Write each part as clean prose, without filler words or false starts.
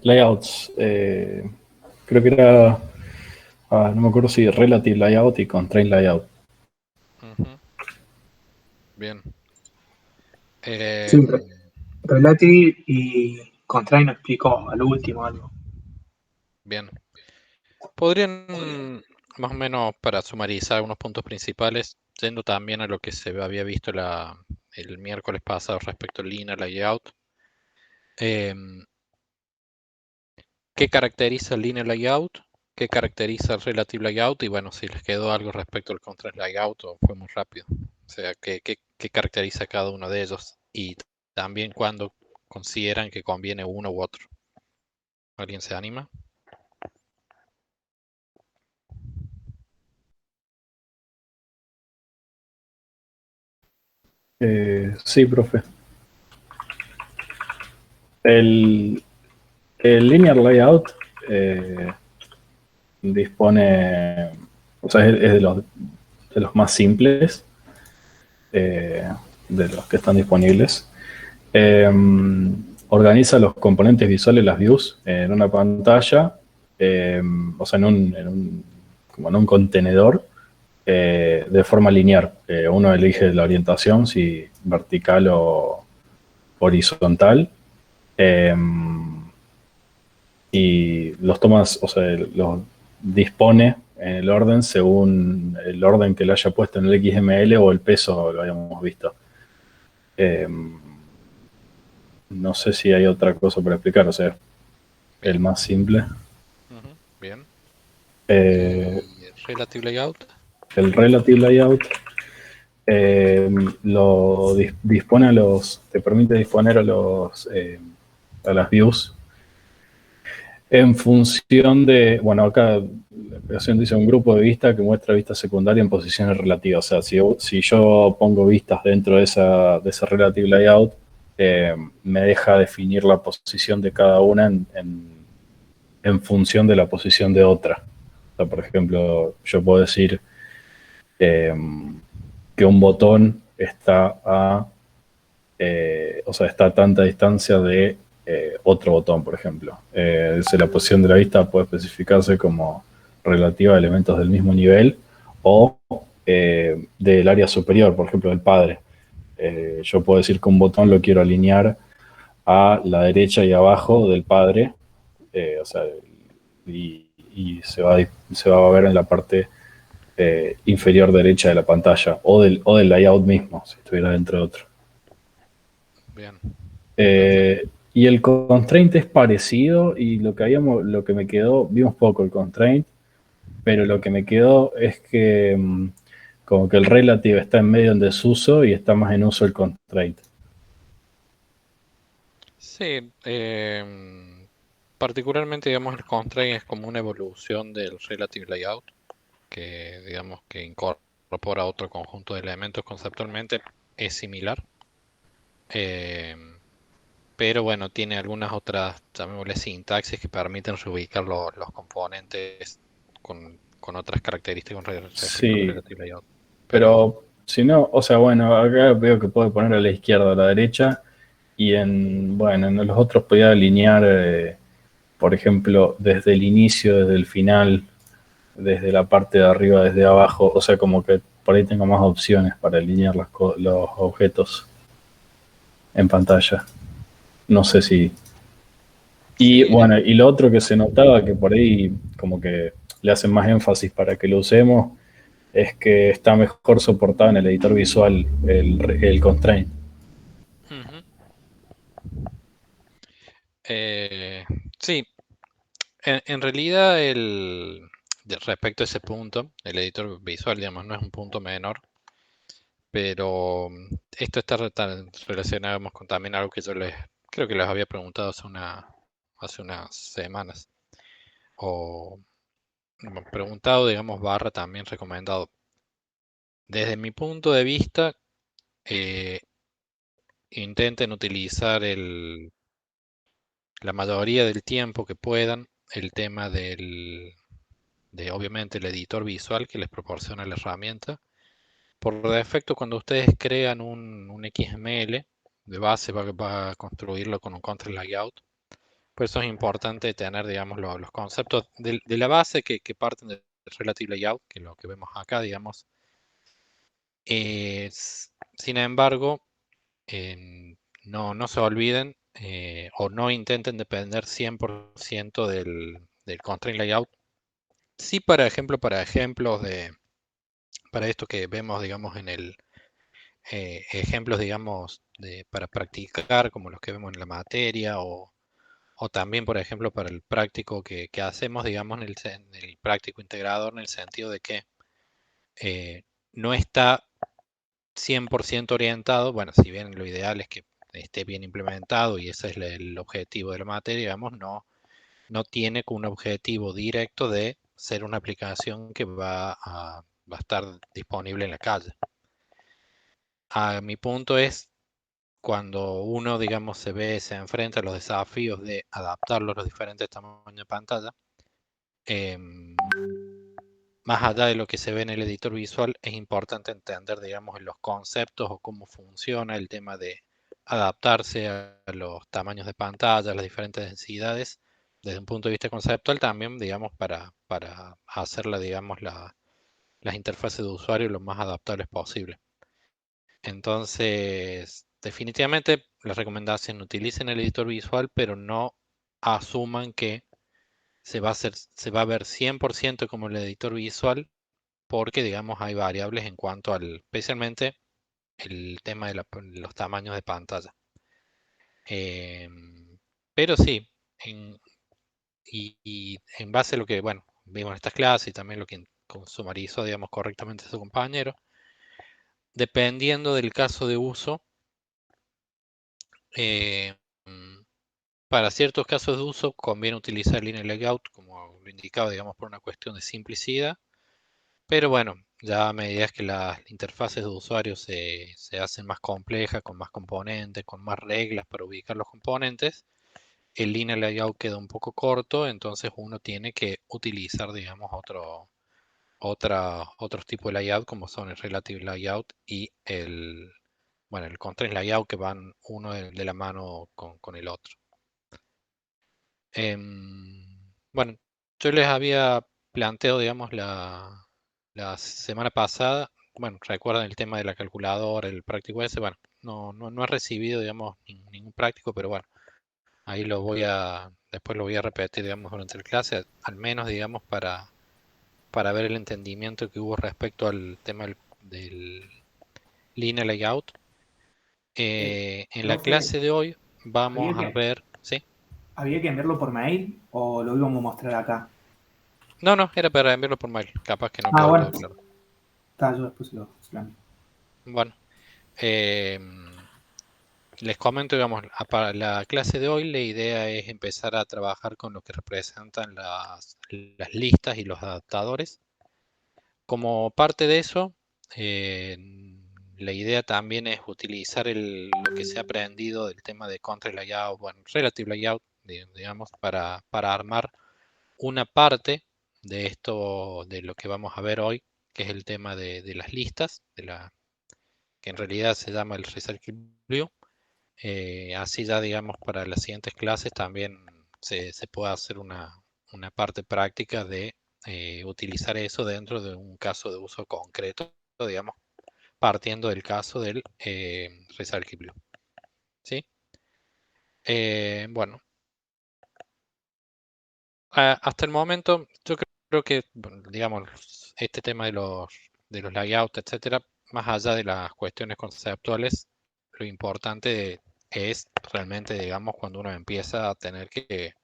Layouts. Creo que era, no me acuerdo si Relative Layout y Constraint Layout. Ujú. Bien. Sí, Relative y Constraint nos explicó al último algo. Bien. Podrían, más o menos, para sumarizar algunos puntos principales, yendo también a lo que se había visto el miércoles pasado respecto al Linear Layout. ¿Qué caracteriza el Linear Layout? ¿Qué caracteriza el Relative Layout? Y bueno, si les quedó algo respecto al Constraint Layout o fue muy rápido. O sea, ¿qué caracteriza cada uno de ellos? Y también cuando consideran que conviene uno u otro. ¿Alguien se anima? Sí, profe. El Linear Layout dispone, o sea, es de los más simples, de los que están disponibles. Eh, Organiza los componentes visuales, las views, en una pantalla, o sea, como en un contenedor, de forma lineal. Uno elige la orientación, si vertical o horizontal, eh, y los tomas, o sea, los dispone en el orden según el orden que le haya puesto en el XML o el peso, lo habíamos visto. Eh, no sé si hay otra cosa para explicar, o sea, el Bien. más simple. Bien. Eh, ¿Y el Relative Layout? el Relative Layout dispone te permite disponer a las views en función de, bueno, acá la aplicación dice un grupo de vista que muestra vista secundaria en posiciones relativas. O sea, si yo pongo vistas dentro de ese Relative Layout, me deja definir la posición de cada una en función de la posición de otra. O sea, por ejemplo, yo puedo decir que un botón está o sea, está a tanta distancia de otro botón, por ejemplo. La posición de la vista puede especificarse como relativa a elementos del mismo nivel o del área superior, por ejemplo, del padre. Yo puedo decir que un botón lo quiero alinear a la derecha y abajo del padre, o sea, y se va a ver en la parte inferior derecha de la pantalla o del layout mismo, si estuviera dentro de otro. Bien. Y el constraint es parecido y lo que me quedó, vimos poco el constraint, pero lo que me quedó es que como que el relative está en medio en desuso y está más en uso el constraint. Sí, particularmente, digamos, el Constraint es como una evolución del Relative Layout, que digamos que incorpora otro conjunto de elementos conceptualmente, es similar, eh, pero bueno, tiene algunas otras, llamémosle sintaxis, que permiten reubicar los componentes con otras características respecto al Sí, Relative Layout. Pero pero si no, o sea, bueno, acá veo que puedo poner a la izquierda o a la derecha y bueno, en los otros podía alinear, por ejemplo, desde el inicio, desde el final, desde la parte de arriba, desde abajo, o sea, como que por ahí tengo más opciones para alinear los objetos en pantalla. No sé si... Y sí, bueno, y lo otro que se notaba que por ahí como que le hacen más énfasis para que lo usemos es que está mejor soportado en el editor visual el constraint. ujú. Sí, en realidad respecto a ese punto, el editor visual, digamos, no es un punto menor, pero esto está tan relacionado, digamos, con también algo que creo que les había preguntado hace unas semanas, o preguntado, digamos, barra también recomendado. Desde mi punto de vista, eh, intenten utilizar la mayoría del tiempo que puedan el tema de obviamente el editor visual que les proporciona la herramienta. Por defecto, cuando ustedes crean un XML de base, va a construirlo con un control layout. Por eso es importante tener, digamos, los conceptos de la base que parten del Relative Layout, que es lo que vemos acá, digamos. Sin embargo, no se olviden o no intenten depender 100% del Constraint Layout. Sí, para ejemplos para esto que vemos, digamos, en el ejemplos, digamos, para practicar, como los que vemos en la materia, o también, por ejemplo, para el práctico que hacemos, digamos, en el práctico integrador, en el sentido de que no está 100% orientado, bueno, si bien lo ideal es que esté bien implementado y ese es el objetivo de la materia, digamos, no tiene un objetivo directo de ser una aplicación que va a estar disponible en la calle. A mi punto es cuando uno, digamos, se enfrenta a los desafíos de adaptarlo a los diferentes tamaños de pantalla, más allá de lo que se ve en el editor visual, es importante entender, digamos, los conceptos o cómo funciona el tema de adaptarse a los tamaños de pantalla, a las diferentes densidades, desde un punto de vista conceptual también, digamos, para hacerla, digamos, las interfaces de usuario lo más adaptables posible. Entonces, definitivamente, la recomendación, utilicen el editor visual, pero no asuman que se va a ver 100% como el editor visual, porque, digamos, hay variables en cuanto especialmente el tema de los tamaños de pantalla. Pero sí, y en base a lo que, bueno, vimos en estas clases y también lo que sumarizó, digamos, correctamente su compañero, dependiendo del caso de uso, para ciertos casos de uso conviene utilizar Linear Layout, como lo indicaba, digamos, por una cuestión de simplicidad. Pero bueno, ya a medida que las interfaces de usuario se hacen más complejas, con más componentes, con más reglas para ubicar los componentes, el Linear Layout queda un poco corto, entonces uno tiene que utilizar, digamos, otros tipos de layout, como son el Relative Layout y el Constraint Layout, que van uno de la mano con el otro. Bueno, yo les había planteado, digamos, la semana pasada, bueno, recuerdan el tema de la calculadora, el práctico ese, bueno, no he recibido, digamos, ningún práctico, pero bueno, ahí después lo voy a repetir, digamos, durante la clase, al menos, digamos, para ver el entendimiento que hubo respecto al tema del Linear Layout. En la Profe, clase de hoy vamos ¿había a que, ver, ¿sí? ¿había que enviarlo por mail o lo íbamos a mostrar acá? No, era para enviarlo por mail, capaz que no Ah, quedó bueno, todo claro. está, yo después se lo envío. Bueno, les comento, digamos, para la clase de hoy la idea es empezar a trabajar con lo que representan las listas y los adaptadores. Como parte de eso, la idea también es utilizar lo que se ha aprendido del tema de Constraint Layout, bueno, Relative Layout, digamos, para armar una parte de esto, de lo que vamos a ver hoy, que es el tema de las listas, que en realidad se llama el Recycle View. Así ya, digamos, para las siguientes clases también se puede hacer una parte práctica de utilizar eso dentro de un caso de uso concreto, digamos, partiendo del caso del Recycle View. ¿Sí? Bueno, hasta el momento yo creo que, bueno, digamos, este tema de los layouts, etcétera, más allá de las cuestiones conceptuales, lo importante es realmente, digamos, cuando uno empieza a tener que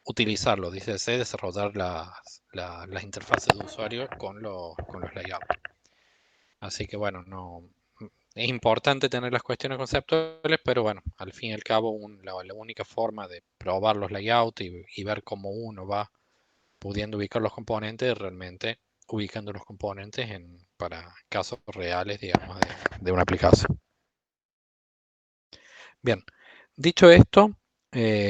utilizarlo, dice desarrollar las interfaces de usuario con los layouts. Así que bueno, es importante tener las cuestiones conceptuales, pero bueno, al fin y al cabo la única forma de probar los layouts y ver cómo uno va pudiendo ubicar los componentes, realmente ubicando los componentes para casos reales, digamos, de una aplicación. Bien, dicho esto,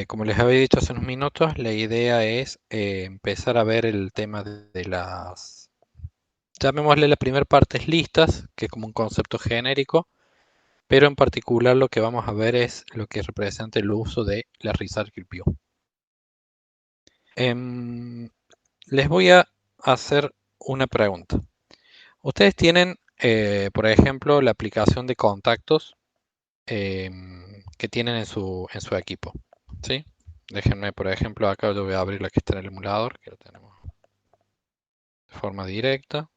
como les había dicho hace unos minutos, la idea es empezar a ver el tema de llamémosle la primera parte es listas, que es como un concepto genérico, pero en particular lo que vamos a ver es lo que representa el uso de la Recycle View. Les voy a hacer una pregunta. Ustedes tienen, por ejemplo, la aplicación de contactos que tienen en su equipo, ¿sí? Déjenme, por ejemplo, acá yo voy a abrir la que está en el emulador, que lo tenemos de forma directa.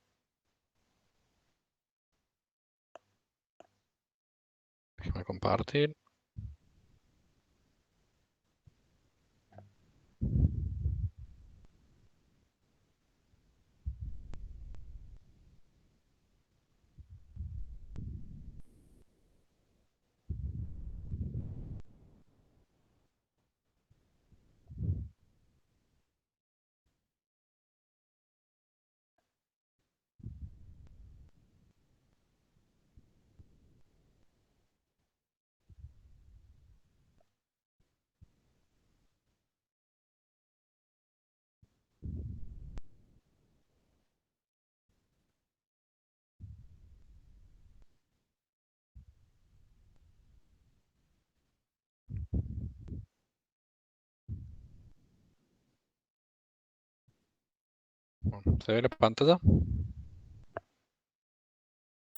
Déjenme compartir. Bueno, ¿se ve la pantalla?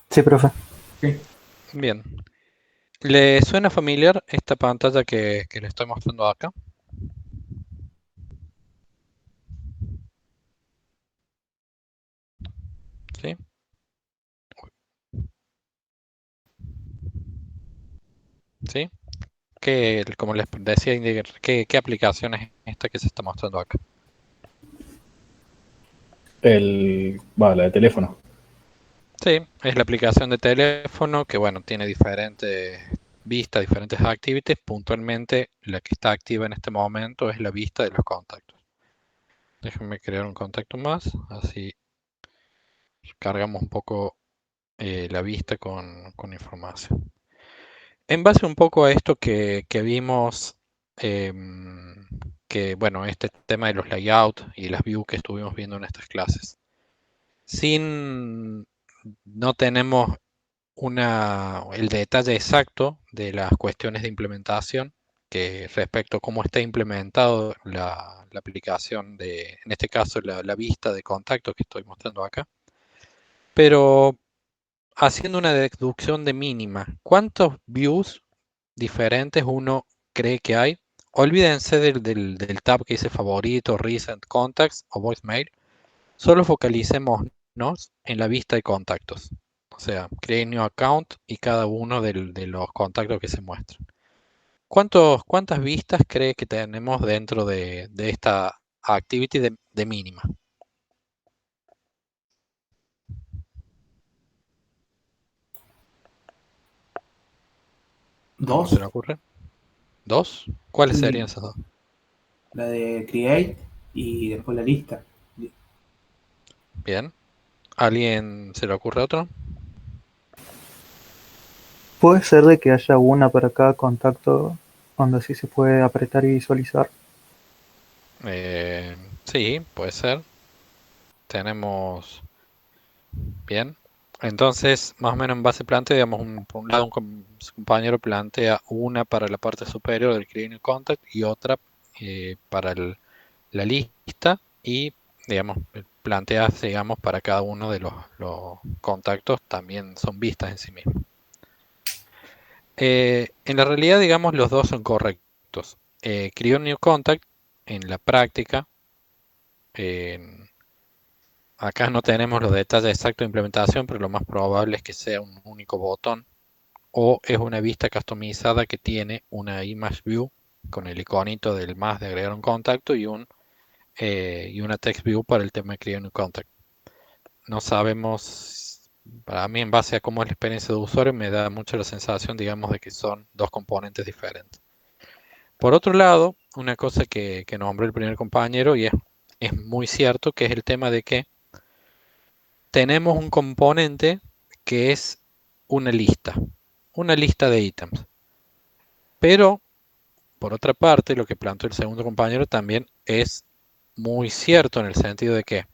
Sí, profe. Sí. Bien. ¿Le suena familiar esta pantalla que le estoy mostrando acá? ¿Sí? ¿Sí? Como les decía, ¿qué aplicación es esta que se está mostrando acá? La de teléfono. Sí, es la aplicación de teléfono que, bueno, tiene diferentes vistas, diferentes activities. Puntualmente, la que está activa en este momento es la vista de los contactos. Déjenme crear un contacto más, así cargamos un poco la vista con información. En base un poco a esto que vimos, que bueno, este tema de los layouts y las views que estuvimos viendo en estas clases, no tenemos el detalle exacto de las cuestiones de implementación que respecto a cómo está implementado la aplicación en este caso, la vista de contactos que estoy mostrando acá. Pero haciendo una deducción de mínima, ¿cuántos views diferentes uno cree que hay? Olvídense del tab que dice favorito, recent contacts o voicemail. Solo focalicémonos en la vista de contactos. O sea, create new account y cada uno de los contactos que se muestran. ¿Cuántas vistas cree que tenemos dentro de esta activity de mínima? ¿Cómo se Dos. le ocurre? ¿Dos? ¿Cuáles Sí, serían esas dos? la de Create y después la lista. Bien. ¿Alguien se le ocurre otro? Puede ser de que haya una para cada contacto donde sí se puede apretar y visualizar. Sí, puede ser. Tenemos. Bien. Entonces, más o menos en base plantea, digamos, por un lado su compañero plantea una para la parte superior del Create New Contact y otra para la lista y, digamos, plantea, digamos, para cada uno de los contactos también son vistas en sí mismos. En la realidad, digamos, los dos son correctos. Create New Contact, en la práctica, acá no tenemos los detalles exactos de implementación, pero lo más probable es que sea un único botón o es una vista customizada que tiene una image view con el iconito del más de agregar un contacto y una text view para el tema de crear un contact. No sabemos, para mí en base a cómo es la experiencia de usuario me da mucho la sensación, digamos, de que son dos componentes diferentes. Por otro lado, una cosa que nombró el primer compañero y es muy cierto, que es el tema de que tenemos un componente que es una lista de ítems. Pero, por otra parte, lo que planteó el segundo compañero también es muy cierto en el sentido de que,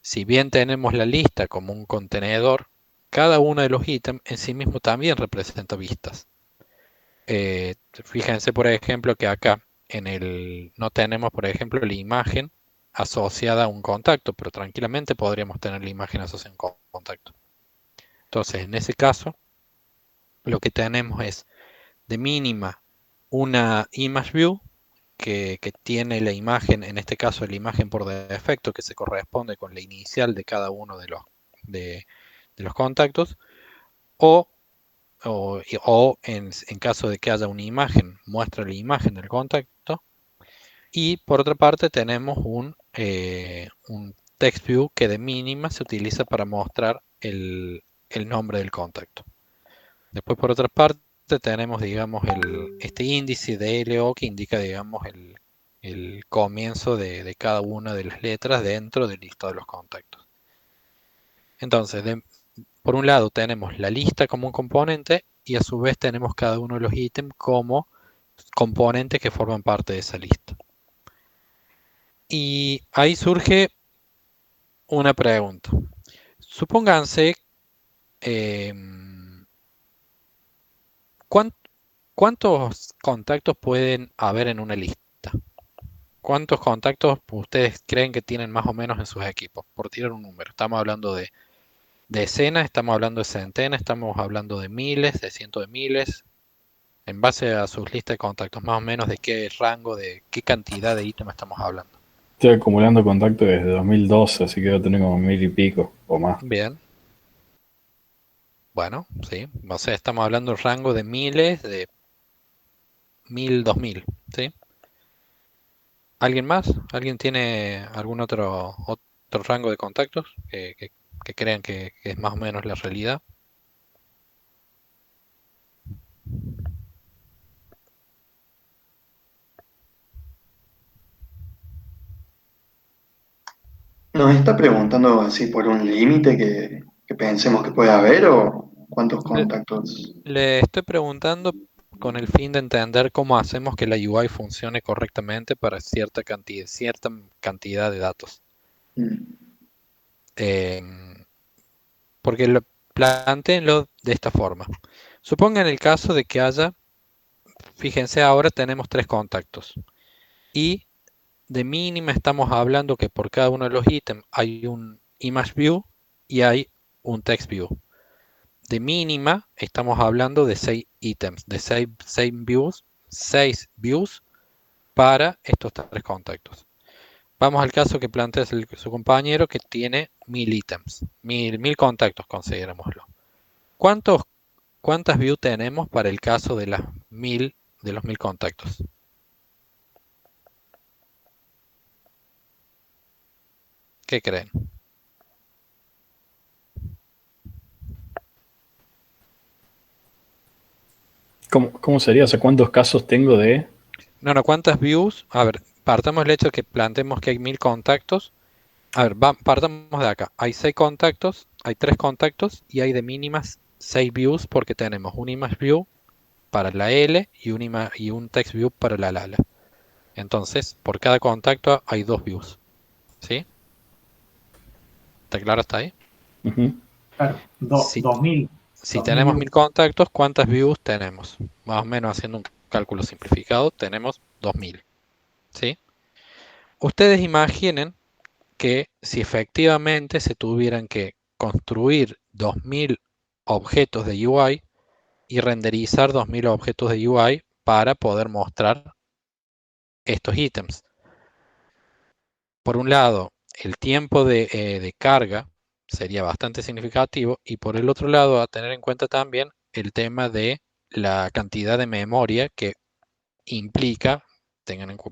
si bien tenemos la lista como un contenedor, cada uno de los ítems en sí mismo también representa vistas. Fíjense, por ejemplo, que acá no tenemos, por ejemplo, la imagen asociada a un contacto, pero tranquilamente podríamos tener la imagen asociada a un contacto. Entonces, en ese caso, lo que tenemos es de mínima una image view que tiene la imagen, en este caso la imagen por defecto, que se corresponde con la inicial de cada uno de los contactos, o, en caso de que haya una imagen, muestra la imagen del contacto. Y por otra parte tenemos un text view que de mínima se utiliza para mostrar el nombre del contacto. Después por otra parte tenemos, digamos, este índice de LO que indica, digamos, el comienzo de cada una de las letras dentro del listado de los contactos. Entonces, por un lado tenemos la lista como un componente y a su vez tenemos cada uno de los ítems como componentes que forman parte de esa lista. Y ahí surge una pregunta. Supónganse, ¿cuántos contactos pueden haber en una lista? ¿Cuántos contactos ustedes creen que tienen más o menos en sus equipos? Por tirar un número. Estamos hablando de decenas, estamos hablando de centenas, estamos hablando de miles, de cientos de miles. En base a sus listas de contactos, más o menos de qué rango, de qué cantidad de ítems estamos hablando. Estoy acumulando contactos desde 2012, así que debo tener como 1000 y pico o más. Bien. Bueno, sí. O sea, estamos hablando de rango de miles, de 1000, 2000, ¿sí? ¿Alguien más? ¿Alguien tiene algún otro rango de contactos que crean que es más o menos la realidad? ¿Nos está preguntando así por un límite que pensemos que puede haber o cuántos Le, contactos? le estoy preguntando con el fin de entender cómo hacemos que la UI funcione correctamente para cierta cantidad de datos. Mm. Porque planteenlo de esta forma. Supongan el caso de que haya, fíjense, ahora tenemos 3 contactos y de mínima estamos hablando que por cada uno de los ítems hay un image view y hay un text view. De mínima estamos hablando de 6 ítems, de 6 views para estos 3 contactos. Vamos al caso que plantea su compañero que tiene 1000 ítems, 1000 contactos, considerémoslo. ¿Cuántas views tenemos para el caso de los 1000 contactos? ¿Qué creen? ¿Cómo sería? O sea, ¿cuántos casos tengo de...? No, ¿cuántas views? A ver, partamos del hecho de que planteemos que hay 1000 contactos. A ver, partamos de acá. Hay 6 contactos, hay 3 contactos y hay de mínimas 6 views porque tenemos un image view para la L y un text view para la Lala. Entonces, por cada contacto hay 2 views. ¿Sí? ¿Está claro hasta ahí? Ujú. Claro, Si 2000. Si 2000 tenemos views. 1000 contactos, ¿cuántas views tenemos? Más o menos haciendo un cálculo simplificado, tenemos 2000. ¿Sí? Ustedes imaginen que si efectivamente se tuvieran que construir 2000 objetos de UI y renderizar 2000 objetos de UI para poder mostrar estos ítems. Por un lado, el tiempo de carga sería bastante significativo y por el otro lado, a tener en cuenta también el tema de la cantidad de memoria que implica,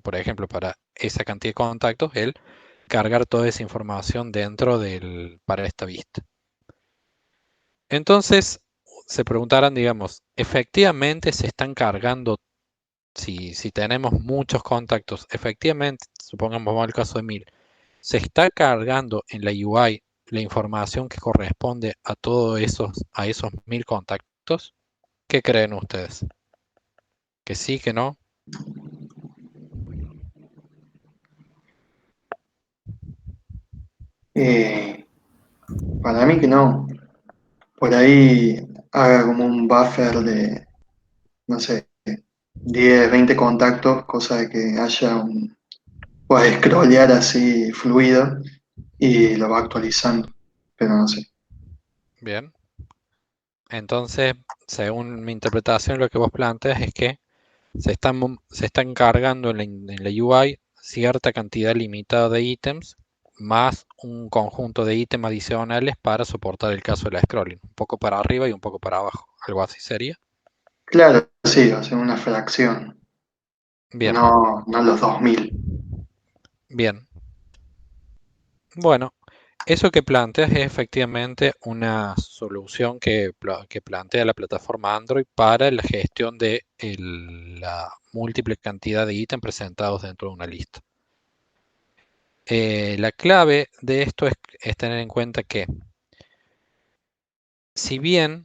por ejemplo, para esa cantidad de contactos, el cargar toda esa información para esta vista. Entonces, se preguntarán, digamos, ¿efectivamente se están cargando, si tenemos muchos contactos, efectivamente, supongamos el caso de 1000, se está cargando en la UI la información que corresponde a esos 1000 contactos? ¿Qué creen ustedes? ¿Que sí, que no? Eh, para mí que no. Por ahí haga como un buffer de, no sé, 10, 20 contactos, cosa de que puedas scrollear así fluido y lo va actualizando, pero no sé. Bien. Entonces, según mi interpretación, lo que vos planteas es que se están cargando en la UI cierta cantidad limitada de ítems más un conjunto de ítems adicionales para soportar el caso de la scrolling. Un poco para arriba y un poco para abajo. Algo así sería. Claro, sí, o sea, una fracción, Bien, no los 2000. bien. Bueno, eso que planteas es efectivamente una solución que plantea la plataforma Android para la gestión de la múltiple cantidad de ítems presentados dentro de una lista. La clave de esto es tener en cuenta que si bien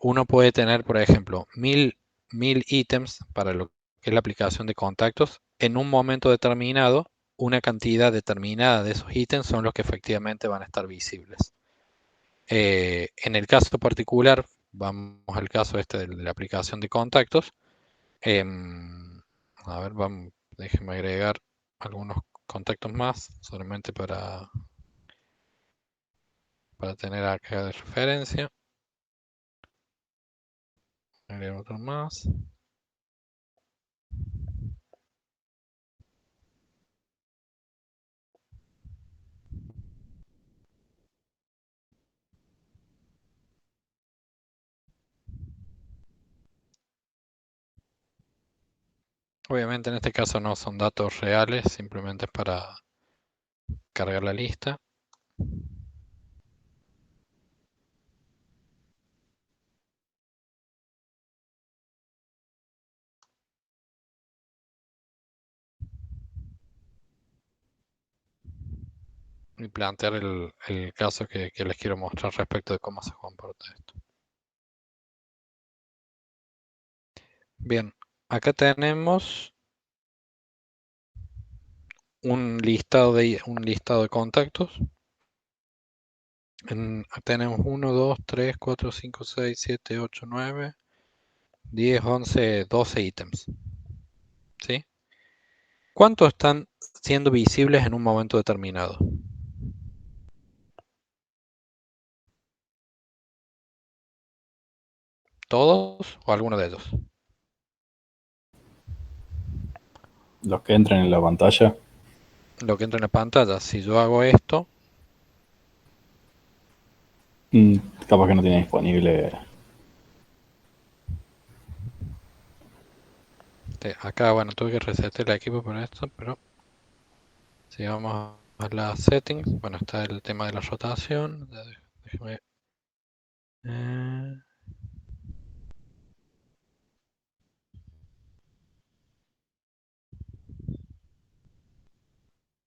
uno puede tener, por ejemplo, mil ítems para lo que es la aplicación de contactos, en un momento determinado, una cantidad determinada de esos ítems son los que efectivamente van a estar visibles. En el caso particular, vamos al caso este de la aplicación de contactos. A ver, déjenme agregar algunos contactos más, solamente para tener acá de referencia. Agrego otro más. Obviamente en este caso no son datos reales, simplemente es para cargar la lista. Y plantear el caso que les quiero mostrar respecto de cómo se comporta esto. Bien, acá tenemos un listado de contactos. Tenemos 1, 2, 3, 4, 5, 6, 7, 8, 9, 10, 11, 12 ítems. ¿Sí? ¿Cuántos están siendo visibles en un momento determinado? ¿Todos o alguno de ellos? Los que entren en la pantalla, Lo que entra en la pantalla, si yo hago esto, mm, capaz que no tiene disponible. acá, bueno, tuve que resetear el equipo por esto, pero si vamos a las settings, bueno, está el tema de la rotación. Déjeme, eh,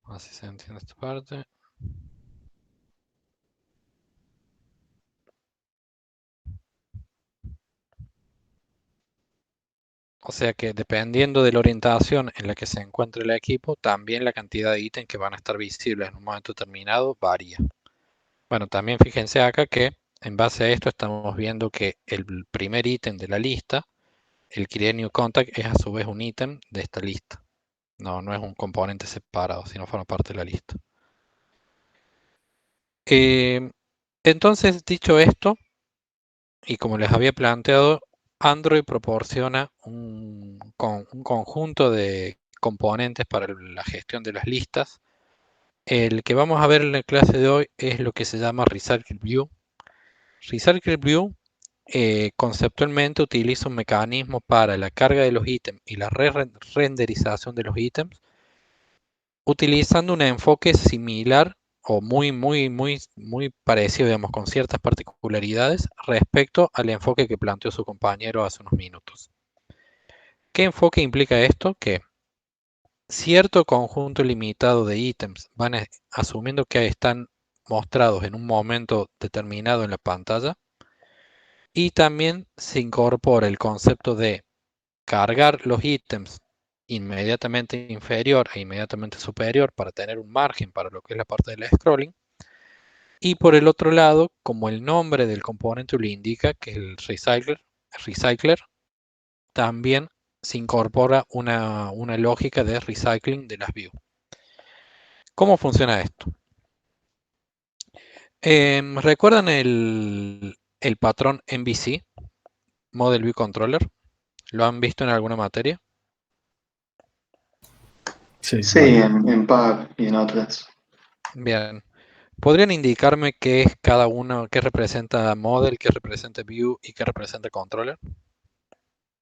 así se entiende esta parte. O sea que dependiendo de la orientación en la que se encuentre el equipo, también la cantidad de ítems que van a estar visibles en un momento determinado varía. Bueno, también fíjense acá que en base a esto estamos viendo que el primer ítem de la lista, el Create New Contact, es a su vez un ítem de esta lista. No es un componente separado, sino forma parte de la lista. Entonces, dicho esto, y como les había planteado, Android proporciona un conjunto de componentes para la gestión de las listas. El que vamos a ver en la clase de hoy es lo que se llama Recycle View. Recycle View conceptualmente utiliza un mecanismo para la carga de los ítems y la renderización de los ítems, utilizando un enfoque similar o muy parecido, digamos, con ciertas particularidades respecto al enfoque que planteó su compañero hace unos minutos. ¿Qué enfoque implica esto? Que cierto conjunto limitado de ítems asumiendo que están mostrados en un momento determinado en la pantalla, y también se incorpora el concepto de cargar los ítems inmediatamente inferior e inmediatamente superior para tener un margen para lo que es la parte del scrolling. Y por el otro lado, como el nombre del componente lo indica, que es el recycler, también se incorpora una lógica de recycling de las views. ¿Cómo funciona esto? ¿Recuerdan el patrón MVC, Model View Controller? ¿Lo han visto en alguna materia? Sí, Sí, en PAC y en otras. Bien. ¿Podrían indicarme qué es cada uno, qué representa Model, qué representa View y qué representa Controller?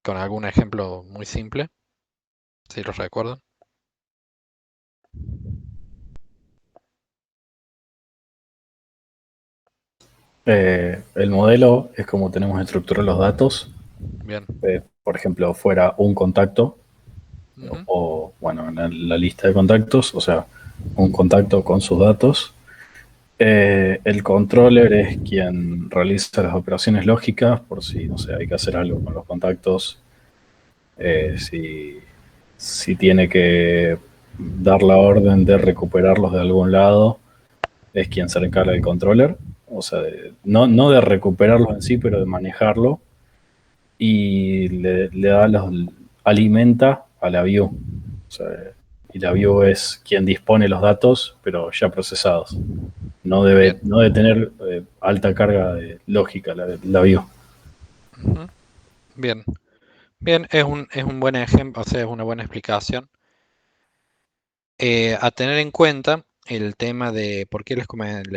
Con algún ejemplo muy simple, si los recuerdan. El modelo es como tenemos estructurados los datos. Bien. Por ejemplo, fuera un contacto Ujú. o, bueno, en la lista de contactos, o sea, un contacto con sus datos. El controller es quien realiza las operaciones lógicas por si, no sé, hay que hacer algo con los contactos, si tiene que dar la orden de recuperarlos de algún lado, es quien se encarga del controller. O sea, no de recuperarlos en sí, pero de manejarlo, y le da alimenta a la view. O sea, y la view es quien dispone los datos, pero ya procesados. No debe tener alta carga de lógica la view. Ujú. Bien. Bien, es un buen ejemplo, o sea, es una buena explicación. A tener en cuenta el tema de, ¿por qué les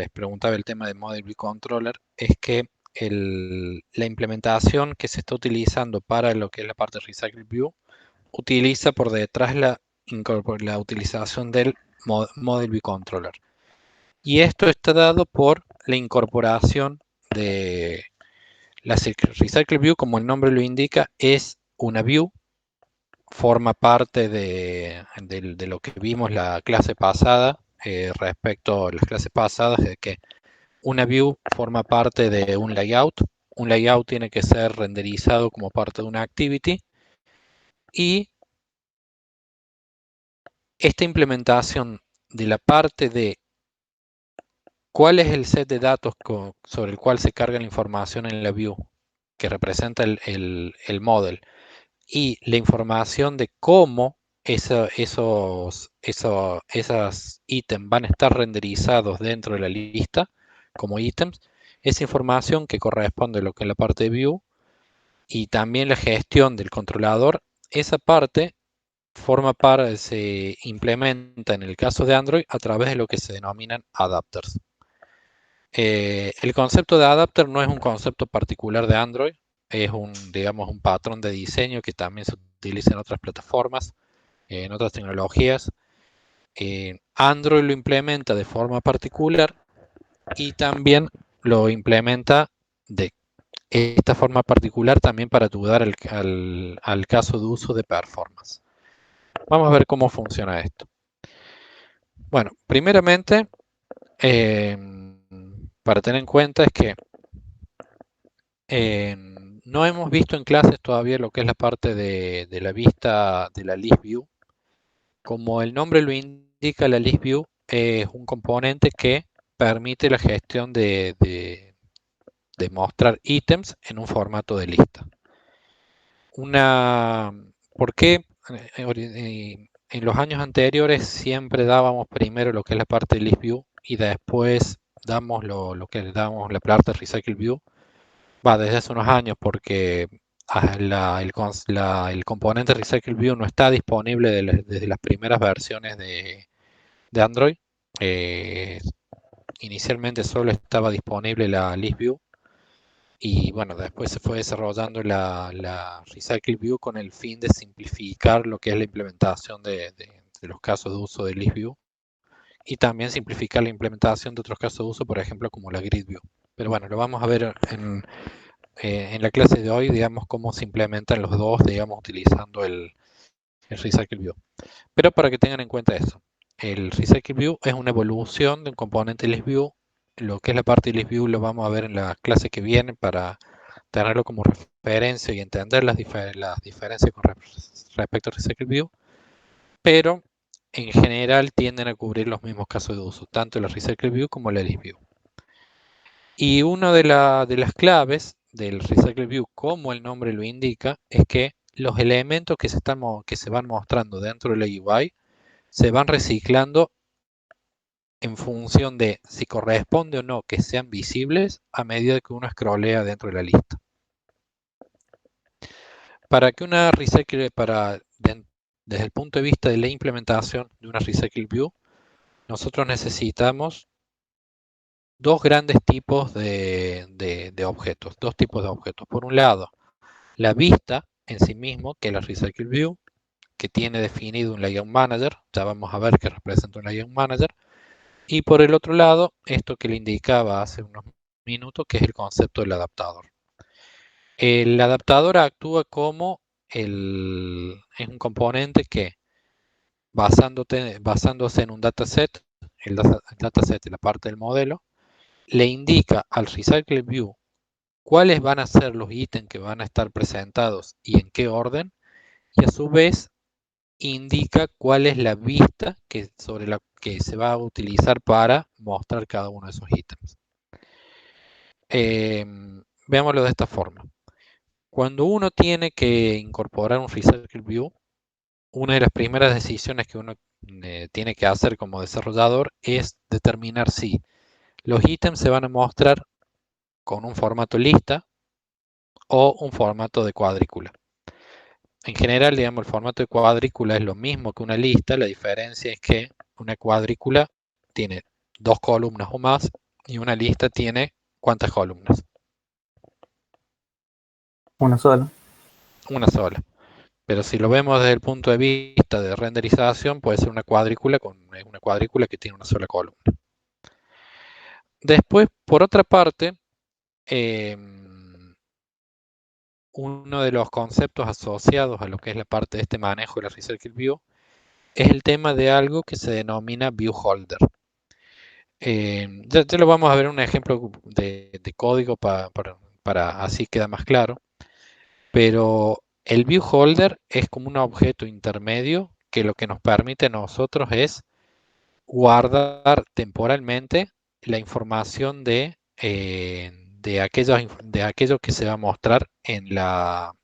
preguntaba el tema de Model View Controller? Es que la implementación que se está utilizando para lo que es la parte de Recycle View utiliza por detrás la utilización del Model View Controller. Y esto está dado por la incorporación de la Recycle View, como el nombre lo indica, es una view, forma parte de lo que vimos la clase pasada, respecto a las clases pasadas, de que una view forma parte de un layout. Un layout tiene que ser renderizado como parte de una activity, y esta implementación de la parte de cuál es el set de datos sobre el cual se carga la información en la view, que representa el model, y la información de cómo esos ítems van a estar renderizados dentro de la lista como ítems, esa información que corresponde a lo que es la parte de view, y también la gestión del controlador, esa parte se implementa en el caso de Android a través de lo que se denominan adapters. El concepto de adapter no es un concepto particular de Android, es digamos, un patrón de diseño que también se utiliza en otras plataformas, en otras tecnologías. Android lo implementa de forma particular y también lo implementa de esta forma particular también para ayudar al caso de uso de performance. Vamos a ver cómo funciona esto. Bueno, primeramente, para tener en cuenta es que no hemos visto en clases todavía lo que es la parte de la vista de la list view. Como el nombre lo indica, la list view es un componente que permite la gestión de mostrar ítems en un formato de lista. ¿Por qué? En los años anteriores siempre dábamos primero lo que es la parte de list view y después damos lo que damos la parte de recycle view. Desde hace unos años, porque el componente Recycle View no está disponible desde las primeras versiones de Android. Inicialmente solo estaba disponible la List View, y bueno, después se fue desarrollando la Recycle View con el fin de simplificar lo que es la implementación de los casos de uso de List View, y también simplificar la implementación de otros casos de uso, por ejemplo, como la Grid View. Pero bueno, lo vamos a ver en la clase de hoy, digamos, cómo se implementan los dos, digamos, utilizando el Recycle View. Pero para que tengan en cuenta eso, el Recycle View es una evolución de un componente List View. Lo que es la parte de List View lo vamos a ver en la clase que viene para tenerlo como referencia y entender las diferencias con respecto al Recycle View. Pero en general tienden a cubrir los mismos casos de uso, tanto la Recycle View como la List View. Y una de las claves del Recycle View, como el nombre lo indica, es que los elementos que se van mostrando dentro de la UI se van reciclando en función de si corresponde o no que sean visibles a medida que uno scrollea dentro de la lista. Para que una Recycle, desde el punto de vista de la implementación de una Recycle View, nosotros necesitamos dos grandes tipos de objetos, dos tipos de objetos. Por un lado, la vista en sí mismo, que es la Recycle View, que tiene definido un Layout Manager, ya vamos a ver qué representa un Layout Manager, y por el otro lado, esto que le indicaba hace unos minutos, que es el concepto del adaptador. El adaptador actúa como es un componente que, basándose en un dataset, el dataset es la parte del modelo, le indica al Recycle View cuáles van a ser los ítems que van a estar presentados y en qué orden, y a su vez indica cuál es la vista sobre la que se va a utilizar para mostrar cada uno de esos ítems. Veámoslo de esta forma. Cuando uno tiene que incorporar un Recycle View, una de las primeras decisiones que uno tiene que hacer como desarrollador es determinar si los ítems se van a mostrar con un formato lista o un formato de cuadrícula. En general, digamos, el formato de cuadrícula es lo mismo que una lista, la diferencia es que una cuadrícula tiene 2 columnas o más y una lista tiene ¿cuántas columnas? Una sola. Una sola. Pero si lo vemos desde el punto de vista de renderización, puede ser una cuadrícula que tiene una sola columna. Después, por otra parte, uno de los conceptos asociados a lo que es la parte de este manejo de la Recycle View es el tema de algo que se denomina View Holder. Ya lo vamos a ver en un ejemplo de código para así queda más claro. Pero el View Holder es como un objeto intermedio que lo que nos permite a nosotros es guardar temporalmente la información de aquello que se va a mostrar en la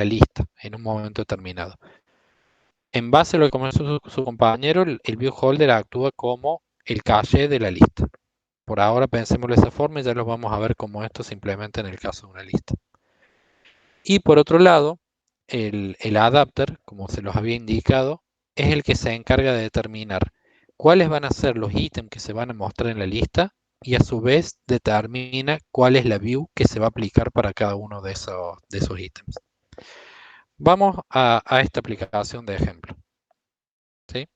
lista en un momento determinado. En base a lo que comentó su compañero, el View Holder actúa como el caché de la lista. Por ahora pensémoslo de esa forma y ya lo vamos a ver cómo esto se implementa en el caso de una lista. Y por otro lado, el adapter, como se los había indicado, es el que se encarga de determinar cuáles van a ser los ítems que se van a mostrar en la lista y a su vez determina cuál es la view que se va a aplicar para cada uno de esos ítems. Vamos a esta aplicación de ejemplo. ¿Sí?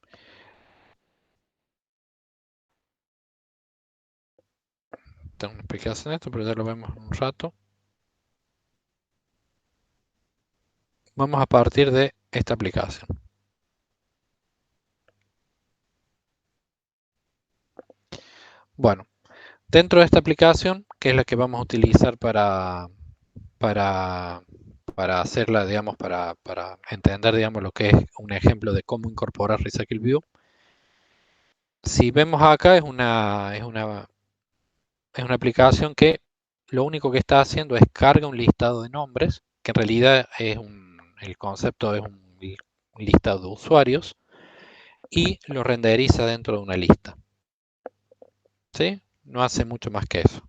Tengo una explicación de esto, pero ya lo vemos en un rato. Vamos a partir de esta aplicación. Bueno, dentro de esta aplicación, que es la que vamos a utilizar para hacerla, digamos, para entender, digamos, lo que es un ejemplo de cómo incorporar Recycle View. Si vemos acá, es una aplicación que lo único que está haciendo es carga un listado de nombres, que en realidad el concepto es un listado de usuarios, y lo renderiza dentro de una lista. ¿Sí? No hace mucho más que eso.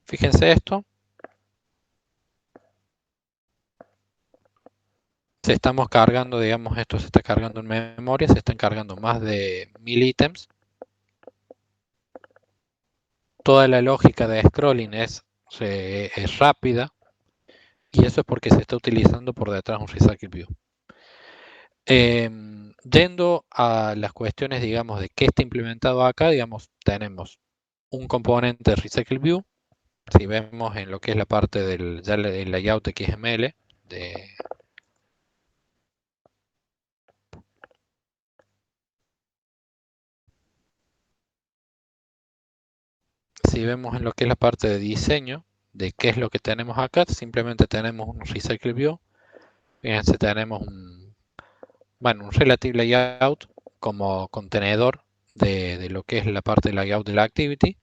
Fíjense esto. Estamos cargando, digamos, esto se está cargando en memoria, se están cargando más de 1000 ítems. Toda la lógica de scrolling es rápida y eso es porque se está utilizando por detrás un Recycle View. Yendo a las cuestiones, digamos, de qué está implementado acá, digamos, tenemos un componente de Recycle View. Si vemos en lo que es la parte del layout XML, si vemos en lo que es la parte de diseño, de qué es lo que tenemos acá, simplemente tenemos un Recycle View. Fíjense, tenemos un Relative Layout como contenedor de lo que es la parte de layout de la activity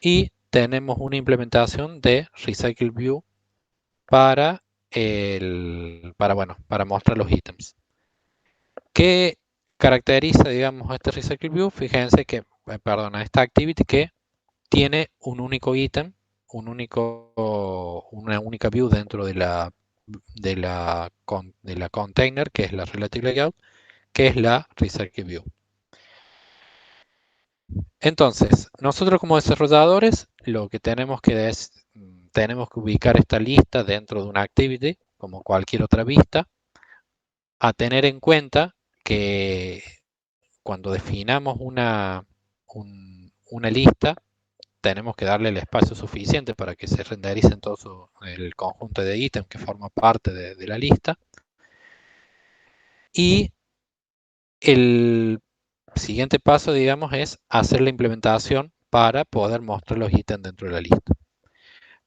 y tenemos una implementación de Recycle View para para mostrar los ítems. ¿Qué caracteriza, digamos, este Recycle View? Fíjense que, perdón, esta activity que tiene un único ítem, una única view dentro de la container, que es la Relative Layout, que es la Recycle View. Entonces, nosotros como desarrolladores, lo que tenemos que tenemos que ubicar esta lista dentro de una activity, como cualquier otra vista, a tener en cuenta que cuando definamos una lista, tenemos que darle el espacio suficiente para que se rendericen todo el conjunto de ítems que forma parte de la lista. Y el siguiente paso, digamos, es hacer la implementación para poder mostrar los ítems dentro de la lista.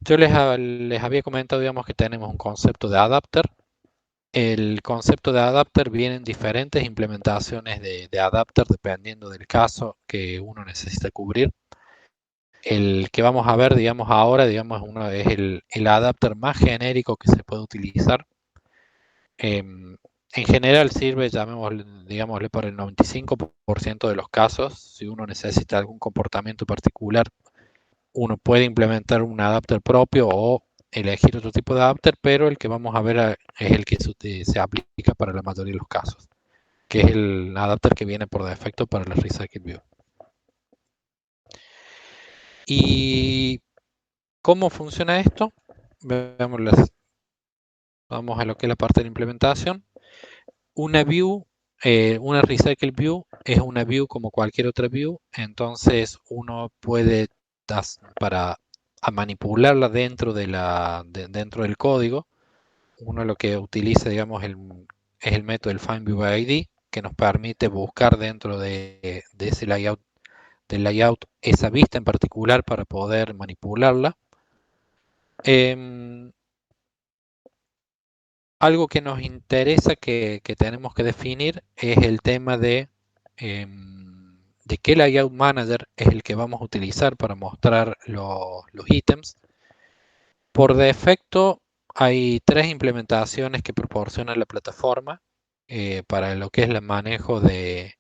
Yo les había comentado, digamos, que tenemos un concepto de adapter. El concepto de adapter viene en diferentes implementaciones de adapter dependiendo del caso que uno necesita cubrir. El que vamos a ver, digamos, ahora, digamos, es el adapter más genérico que se puede utilizar. En general sirve, digámosle, para el 95% de los casos. Si uno necesita algún comportamiento particular, uno puede implementar un adapter propio o elegir otro tipo de adapter, pero el que vamos a ver es el que se aplica para la mayoría de los casos, que es el adapter que viene por defecto para la Recycle View. ¿Y cómo funciona esto? Vamos a lo que es la parte de la implementación. Una view, una Recycle View es una view como cualquier otra view, entonces uno puede, para manipularla dentro del código, uno lo que utiliza, digamos, es el método del FindViewID, que nos permite buscar dentro de ese layout, esa vista en particular para poder manipularla. Algo que nos interesa que tenemos que definir es el tema de qué layout manager es el que vamos a utilizar para mostrar los ítems. Por defecto hay 3 implementaciones que proporciona la plataforma para lo que es el manejo de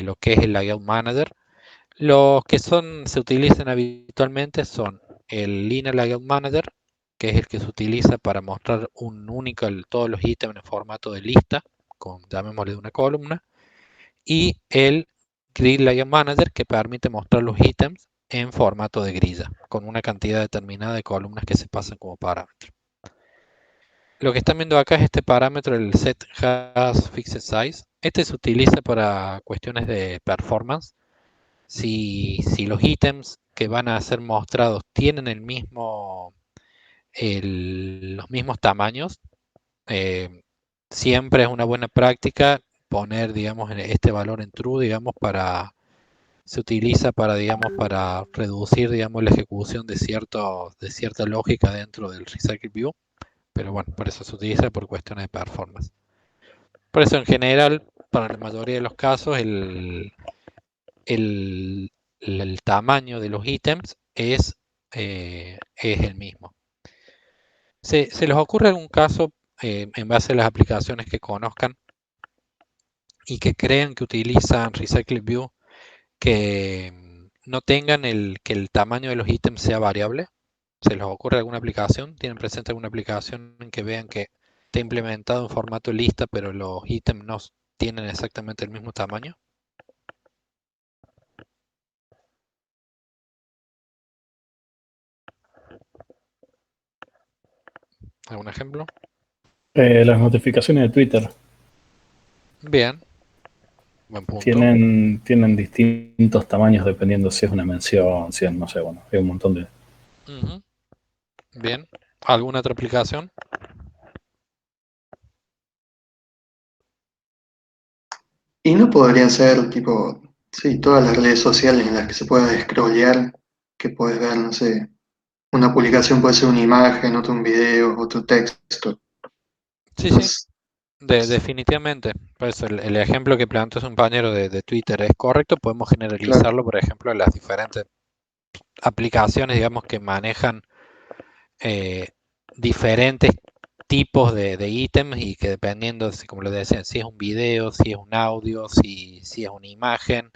lo que es el layout manager. Los que se utilizan habitualmente son el Linear Layout Manager, que es el que se utiliza para mostrar todos los ítems en formato de lista, llamémosle de una columna, y el Grid Layout Manager, que permite mostrar los ítems en formato de grilla, con una cantidad determinada de columnas que se pasan como parámetro. Lo que están viendo acá es este parámetro, el setHasFixedSize. Este se utiliza para cuestiones de performance. Si los ítems que van a ser mostrados tienen los mismos tamaños, siempre es una buena práctica poner, digamos, este valor en true, digamos, se utiliza para, digamos, para reducir, digamos, la ejecución de cierta lógica dentro del Recycle View, pero bueno, por eso se utiliza por cuestiones de performance. Por eso, en general, para la mayoría de los casos, el tamaño de los ítems es el mismo. ¿Se les ocurre algún caso en base a las aplicaciones que conozcan y que crean que utilizan Recycle View que no tengan que el tamaño de los ítems sea variable? ¿Se les ocurre alguna aplicación? ¿Tienen presente alguna aplicación en que vean que está implementado en formato lista pero los ítems no tienen exactamente el mismo tamaño? ¿Algún ejemplo? Las notificaciones de Twitter Bien. Buen punto. tienen distintos tamaños dependiendo si es una mención, si es, no sé, bueno, hay un montón de... Bien. ¿Alguna otra aplicación? Y no podrían ser tipo, sí, todas las redes sociales en las que se pueda scrollear, que puedes ver, no sé, una publicación puede ser una imagen, otro un video, otro texto. Sí, Entonces, definitivamente. Pues el ejemplo que planteó su compañero de Twitter es correcto. Podemos generalizarlo, por ejemplo, en las diferentes aplicaciones, digamos, que manejan diferentes tipos de ítems y que dependiendo, como les decía, si es un video, si es un audio, si es una imagen,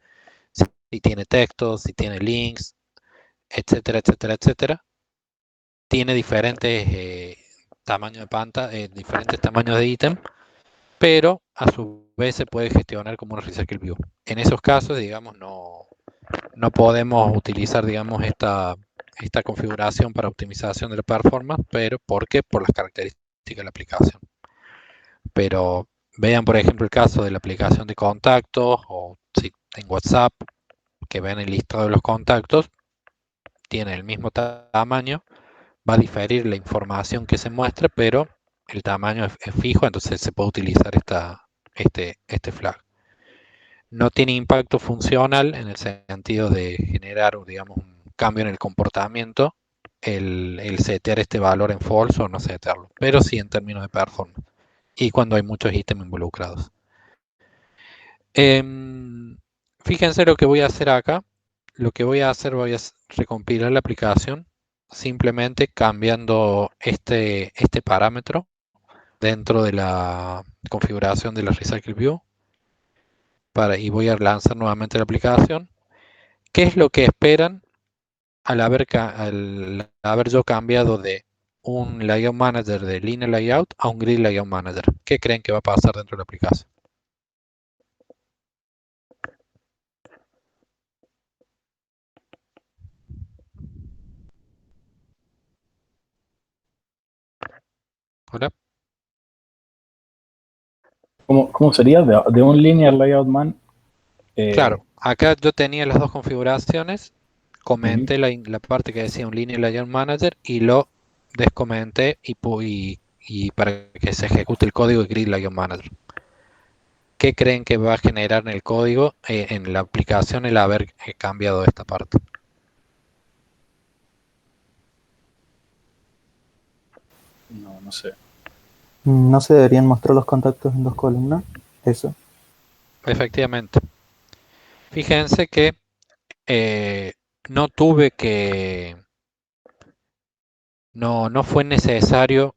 si tiene texto, si tiene links, etcétera, etcétera, etcétera, tiene diferentes tamaños de pantalla, diferentes tamaños de ítem, pero a su vez se puede gestionar como una Recycle View. En esos casos, digamos, no podemos utilizar, digamos, esta configuración para optimización de la performance, pero ¿por qué? Por las características de la aplicación. Pero vean, por ejemplo, el caso de la aplicación de contactos o si en WhatsApp, que ven el listado de los contactos, tiene el mismo tamaño, va a diferir la información que se muestre, pero el tamaño es fijo, entonces se puede utilizar este flag. No tiene impacto funcional en el sentido de generar, digamos, un cambio en el comportamiento, el setear este valor en false o no setearlo, pero sí en términos de performance y cuando hay muchos ítems involucrados. Fíjense lo que voy a hacer acá. Lo que voy a hacer, voy a recompilar la aplicación simplemente cambiando este parámetro dentro de la configuración de la Recycle View y voy a lanzar nuevamente la aplicación. ¿Qué es lo que esperan al haber yo cambiado de un Layout Manager de Linear Layout a un Grid Layout Manager? ¿Qué creen que va a pasar dentro de la aplicación? ¿Hola? ¿Cómo sería? De un linear layout man. Claro, acá yo tenía las dos configuraciones, comenté la parte que decía un Linear Layout Manager y lo descomenté y para que se ejecute el código de Grid Layout Manager. ¿Qué creen que va a generar en el código, en la aplicación, el haber cambiado esta parte? No sé. No se deberían mostrar los contactos en dos columnas. Eso. Efectivamente. Fíjense que no tuve que... No fue necesario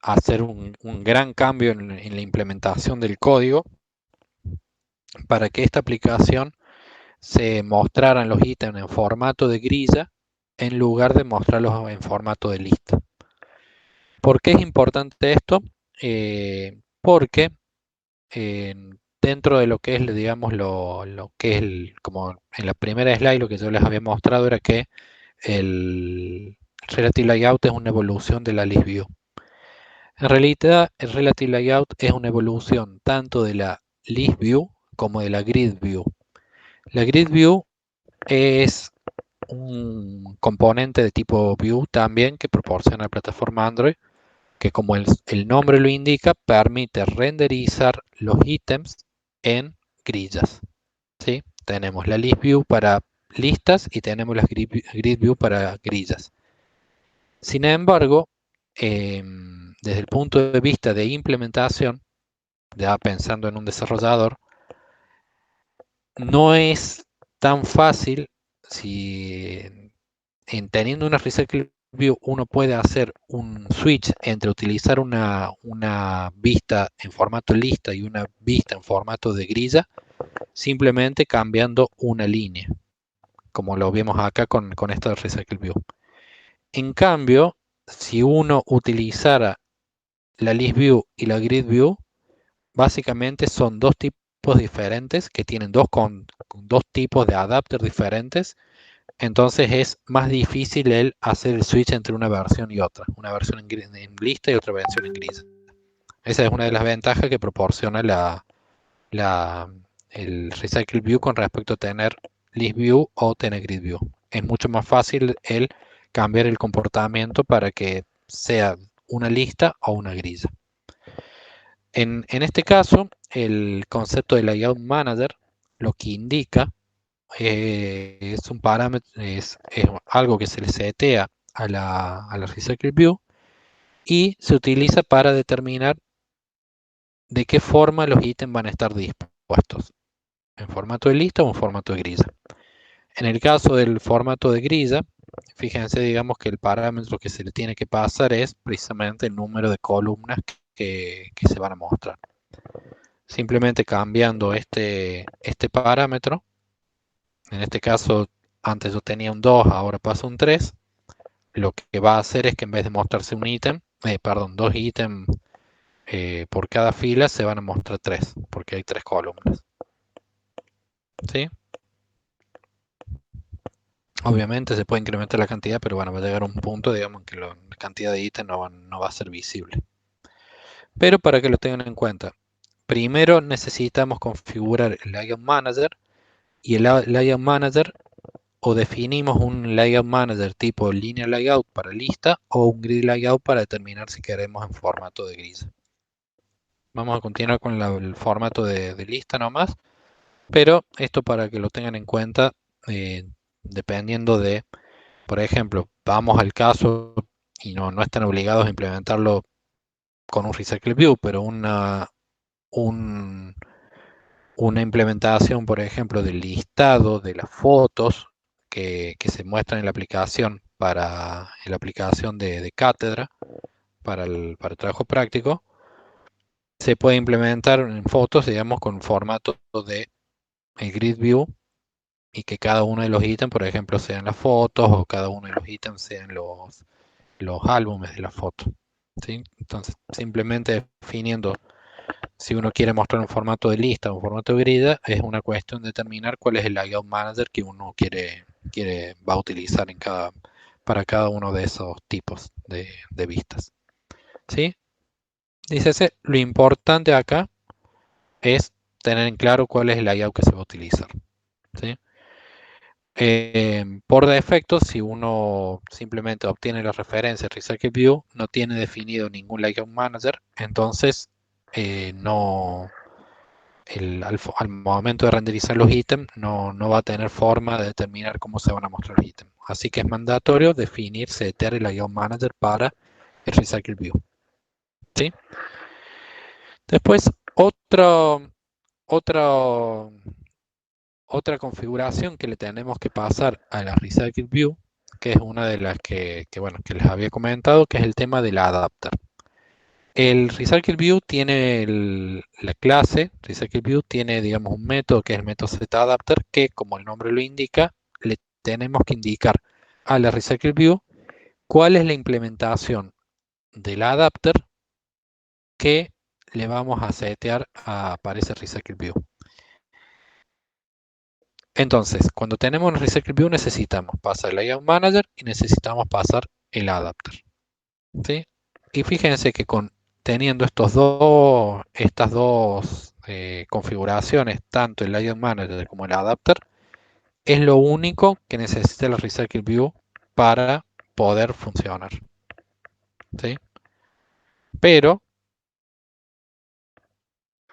hacer un gran cambio en la implementación del código para que esta aplicación se mostraran los ítems en formato de grilla en lugar de mostrarlos en formato de lista. ¿Por qué es importante esto? Porque dentro de lo que es, digamos, lo que es como en la primera slide, lo que yo les había mostrado era que el Relative Layout es una evolución de la List View. En realidad, el Relative Layout es una evolución tanto de la List View como de la Grid View. La Grid View es un componente de tipo View también que proporciona la plataforma Android, que como el nombre lo indica, permite renderizar los ítems en grillas. ¿Sí? Tenemos la List View para listas y tenemos la Grid View para grillas. Sin embargo, desde el punto de vista de implementación, ya pensando en un desarrollador, no es tan fácil si teniendo una Recycle View uno puede hacer un switch entre utilizar una vista en formato lista y una vista en formato de grilla, simplemente cambiando una línea, como lo vemos acá con esta Recycle View. En cambio, si uno utilizara la List View y la Grid View, básicamente son dos tipos diferentes que tienen dos tipos de adapter diferentes. Entonces es más difícil el hacer el switch entre una versión y otra, una versión en lista y otra versión en gris. Esa es una de las ventajas que proporciona el Recycle View con respecto a tener List View o tener Grid View. Es mucho más fácil el cambiar el comportamiento para que sea una lista o una grilla. En este caso, el concepto de Layout Manager lo que indica es un parámetro, es algo que se le setea a la Recycle View y se utiliza para determinar de qué forma los ítems van a estar dispuestos, en formato de lista o en formato de grilla. En el caso del formato de grilla, fíjense, digamos que el parámetro que se le tiene que pasar es precisamente el número de columnas que se van a mostrar. Simplemente cambiando este parámetro, en este caso antes yo tenía un 2, ahora pasa un 3, lo que va a hacer es que en vez de mostrarse un ítem, perdón, 2 ítems por cada fila, se van a mostrar 3, porque hay 3 columnas. ¿Sí? Obviamente se puede incrementar la cantidad, pero bueno, va a llegar a un punto, digamos, que la cantidad de ítems no va a ser visible. Pero para que lo tengan en cuenta, primero necesitamos configurar el Layout Manager, y el Layout Manager, o definimos un Layout Manager tipo Linear Layout para lista, o un Grid Layout para determinar si queremos en formato de grid. Vamos a continuar con el formato de lista nomás, pero esto para que lo tengan en cuenta, dependiendo de, por ejemplo, vamos al caso y no están obligados a implementarlo con un Recycle View, pero una implementación, por ejemplo, del listado de las fotos que se muestran en la aplicación en la aplicación de cátedra para el trabajo práctico, se puede implementar en fotos, digamos, con formato de el grid view, y que cada uno de los ítems, por ejemplo, sean las fotos, o cada uno de los ítems sean los álbumes de las fotos. ¿Sí? Entonces, simplemente definiendo si uno quiere mostrar un formato de lista o un formato de grid, es una cuestión de determinar cuál es el layout manager que uno va a utilizar para cada uno de esos tipos de vistas. ¿Sí? Dícese, lo importante acá es tener en claro cuál es el layout que se va a utilizar. ¿Sí? Por defecto, si uno simplemente obtiene la referencia Recycle View, no tiene definido ningún Layout Manager, entonces al momento de renderizar los ítems no va a tener forma de determinar cómo se van a mostrar los ítems. Así que es mandatorio definir, setear el Layout Manager para el Recycle View. ¿Sí? Después, otra configuración que le tenemos que pasar a la Recycle View, que es una de las que les había comentado, que es el tema del adapter. El Recycle View tiene la clase, Recycle View tiene, digamos, un método que es el método setAdapter, que como el nombre lo indica, le tenemos que indicar a la Recycle View cuál es la implementación del adapter que le vamos a setear para ese Recycle View. Entonces, cuando tenemos un Recycle View necesitamos pasar el Layout Manager y necesitamos pasar el adapter. ¿Sí? Y fíjense que teniendo estas dos configuraciones, tanto el Layout Manager como el adapter, es lo único que necesita el Recycle View para poder funcionar. ¿Sí? Pero,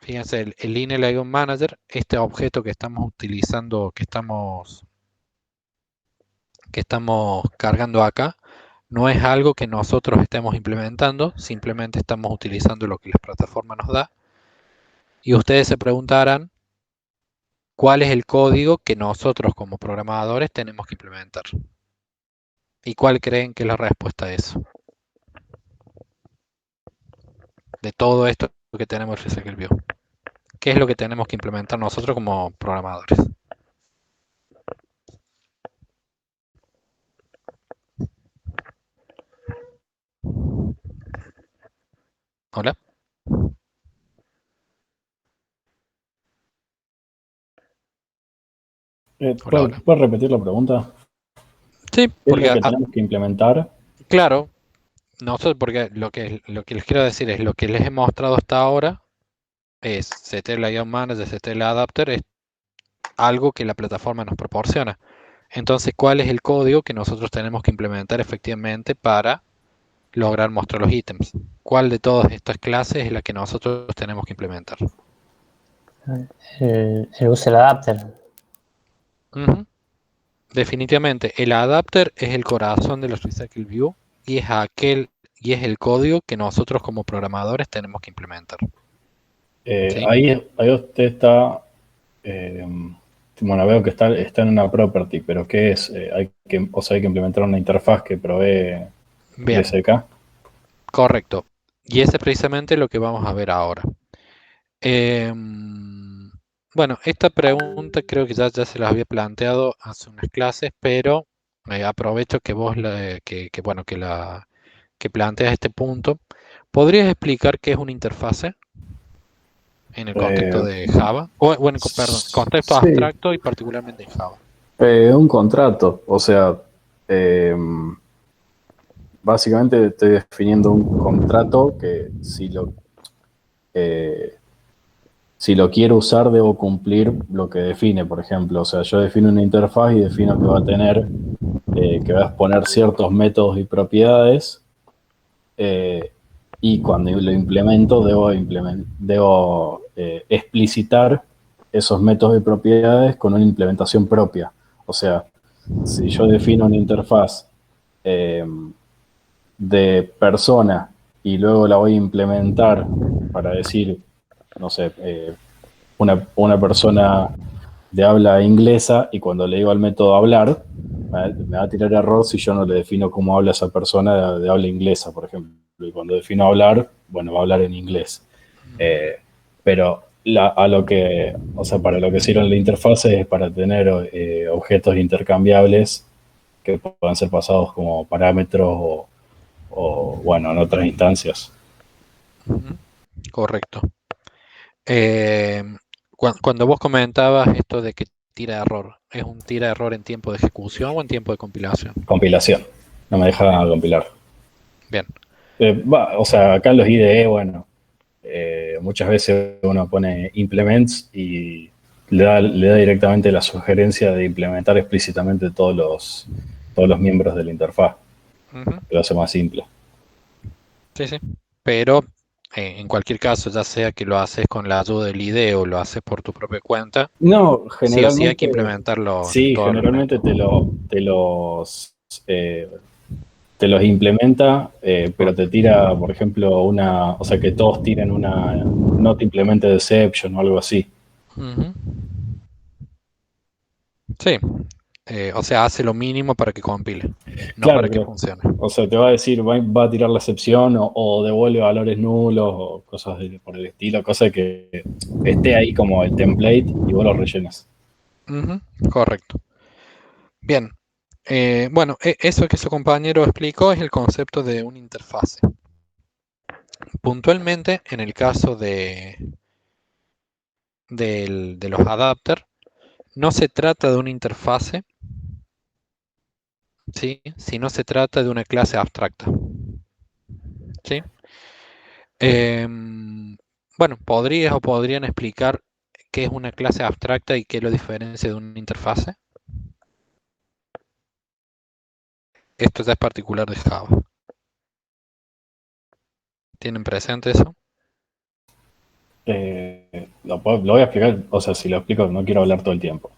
fíjense, el Linear Layout Manager, este objeto que estamos utilizando, que estamos cargando acá, no es algo que nosotros estemos implementando, simplemente estamos utilizando lo que la plataforma nos da. Y ustedes se preguntarán cuál es el código que nosotros como programadores tenemos que implementar. ¿Y cuál creen que es la respuesta a eso? De todo esto que tenemos en Recycle View. ¿Qué es lo que tenemos que implementar nosotros como programadores? ¿Hola? ¿Puedes repetir la pregunta? Sí, ¿Qué es lo que tenemos que implementar? Claro, nosotros, porque lo que les quiero decir es lo que les he mostrado hasta ahora es setear el Layout Manager, setear el adapter, es algo que la plataforma nos proporciona. Entonces, ¿cuál es el código que nosotros tenemos que implementar efectivamente para lograr mostrar los ítems? ¿Cuál de todas estas clases es la que nosotros tenemos que implementar? El user adapter. Definitivamente, el adapter es el corazón de los Recycle View y es el código que nosotros como programadores tenemos que implementar. ¿Sí? Ahí usted está bueno, veo que está en una property, pero ¿qué es? Hay que implementar una interfaz que provee el Bien, SDK. correcto. Y ese es precisamente lo que vamos a ver ahora. Bueno, esta pregunta creo que ya se las había planteado hace unas clases, pero aprovecho que vos que planteas este punto. ¿Podrías explicar qué es una interfase en el contexto Eh, de Java? O, bueno, perdón, contexto sí, abstracto y particularmente en Java. un contrato, o sea, eh, básicamente estoy definiendo un contrato que eh, si lo quiero usar debo cumplir lo que define, por ejemplo. O sea, yo defino una interfaz y defino que va a tener, que va a exponer ciertos métodos y propiedades, eh, y cuando lo implemento debo explicitar esos métodos y propiedades con una implementación propia. O sea, si yo defino una interfaz eh, de persona y luego la voy a implementar para decir, no sé, una persona de habla inglesa, y cuando le digo al método hablar, me va a tirar error si yo no le defino cómo habla esa persona de habla inglesa, por ejemplo. Y cuando defino hablar, bueno, va a hablar en inglés. Eh, pero para lo que sirve la interfaz es para tener objetos intercambiables que puedan ser pasados como parámetros bueno, en otras instancias. Ujú, correcto. Eh, cuando vos comentabas esto de que tira error, ¿es un tira error en tiempo de ejecución o en tiempo de compilación? Compilación. No me deja Bien, compilar. bien. O sea, acá los IDE, bueno, muchas veces uno pone implements y le da directamente la sugerencia de implementar explícitamente todos los miembros de la interfaz. Ujú, Lo hace más simple. sí, sí. Pero en cualquier caso, ya sea que lo haces con la ayuda del IDE o lo haces por tu propia cuenta, No, sí o sí hay que generalmente, implementar sí, todos los generalmente métodos. eh, te los implementa, pero te tira, por ejemplo, o sea, que todos tiren una not implemented exception o algo así. Ujú, sí, o sea, hace lo mínimo para que compile, no Claro, para que pero, funcione. o sea, te va a decir, va a tirar la excepción o devuelve valores nulos o cosas por el estilo, cosa que esté ahí como el template y vos lo rellenas. Ujú, correcto. Bien. Bueno, eso que su compañero explicó es el concepto de una interfase. Puntualmente, en el caso de los adapters, no se trata de una interfase, ¿sí? Sino se trata de una clase abstracta, ¿sí? Bueno, podrían explicar qué es una clase abstracta y qué lo diferencia de una interfase. Esto ya es particular de Java. ¿Tienen presente eso? Lo voy a explicar, o sea, si lo explico, no quiero hablar todo el tiempo,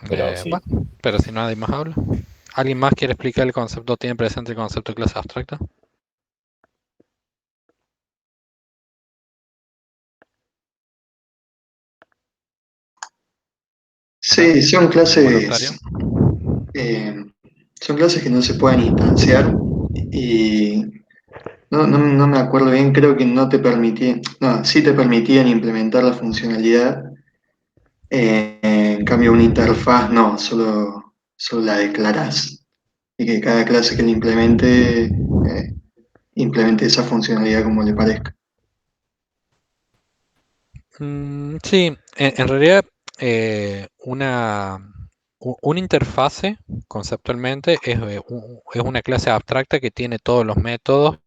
pero sí. Bueno, pero si nadie más habla. ¿Alguien más quiere explicar el concepto, tiene presente el concepto de clase abstracta? ¿Hola? Sí, ¿Un voluntario? eh, son clases que no se pueden instanciar y no me acuerdo bien, creo que no te permitían, no, sí te permitían implementar la funcionalidad, en cambio una interfaz no, solo la declarás y que cada clase que la implemente esa funcionalidad como le parezca. Sí, en realidad una interfase conceptualmente es una clase abstracta que tiene todos los métodos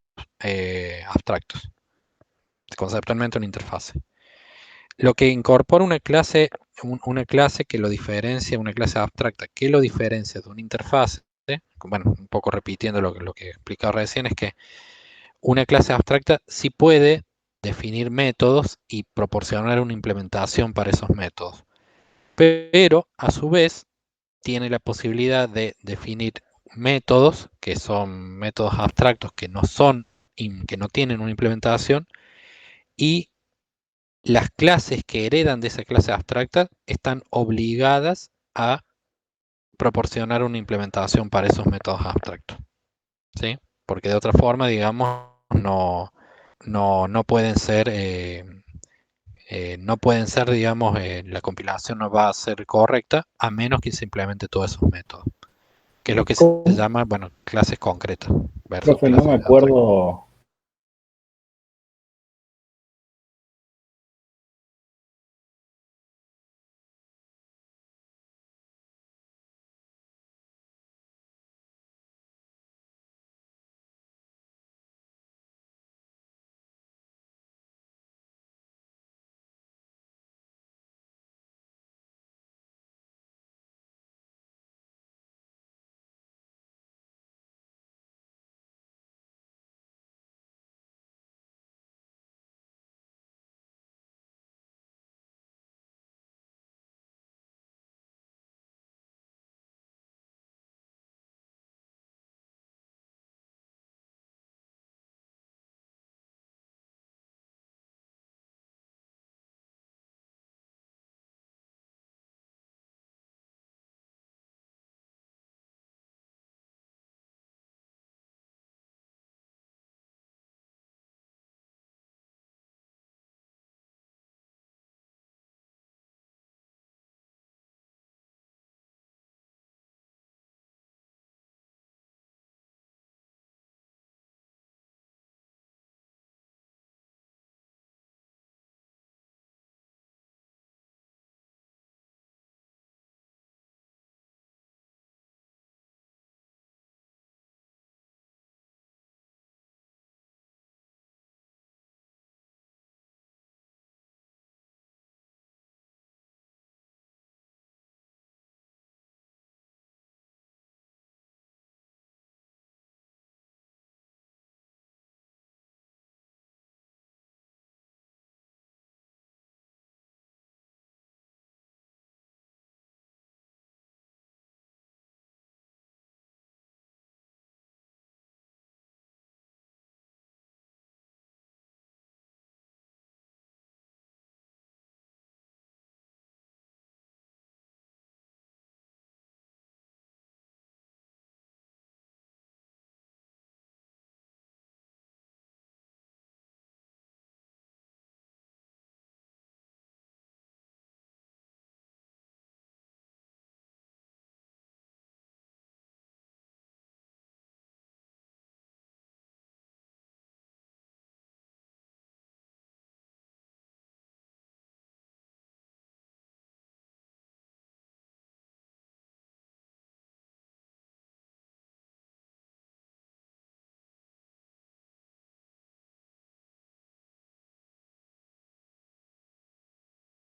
abstractos. Conceptualmente una interfase. Lo que incorpora una clase que lo diferencia, una clase abstracta que lo diferencia de una interfase, bueno, un poco repitiendo lo que he explicado recién, es que una clase abstracta sí puede definir métodos y proporcionar una implementación para esos métodos, pero a su vez tiene la posibilidad de definir métodos que son métodos abstractos que no tienen una implementación y las clases que heredan de esa clase abstracta están obligadas a proporcionar una implementación para esos métodos abstractos, ¿sí? Porque de otra forma, digamos, no pueden ser, digamos, la compilación no va a ser correcta a menos que se implemente todos esos métodos, que es lo que se llama, bueno, clases concretas versus Profe, no me clases abstractas. acuerdo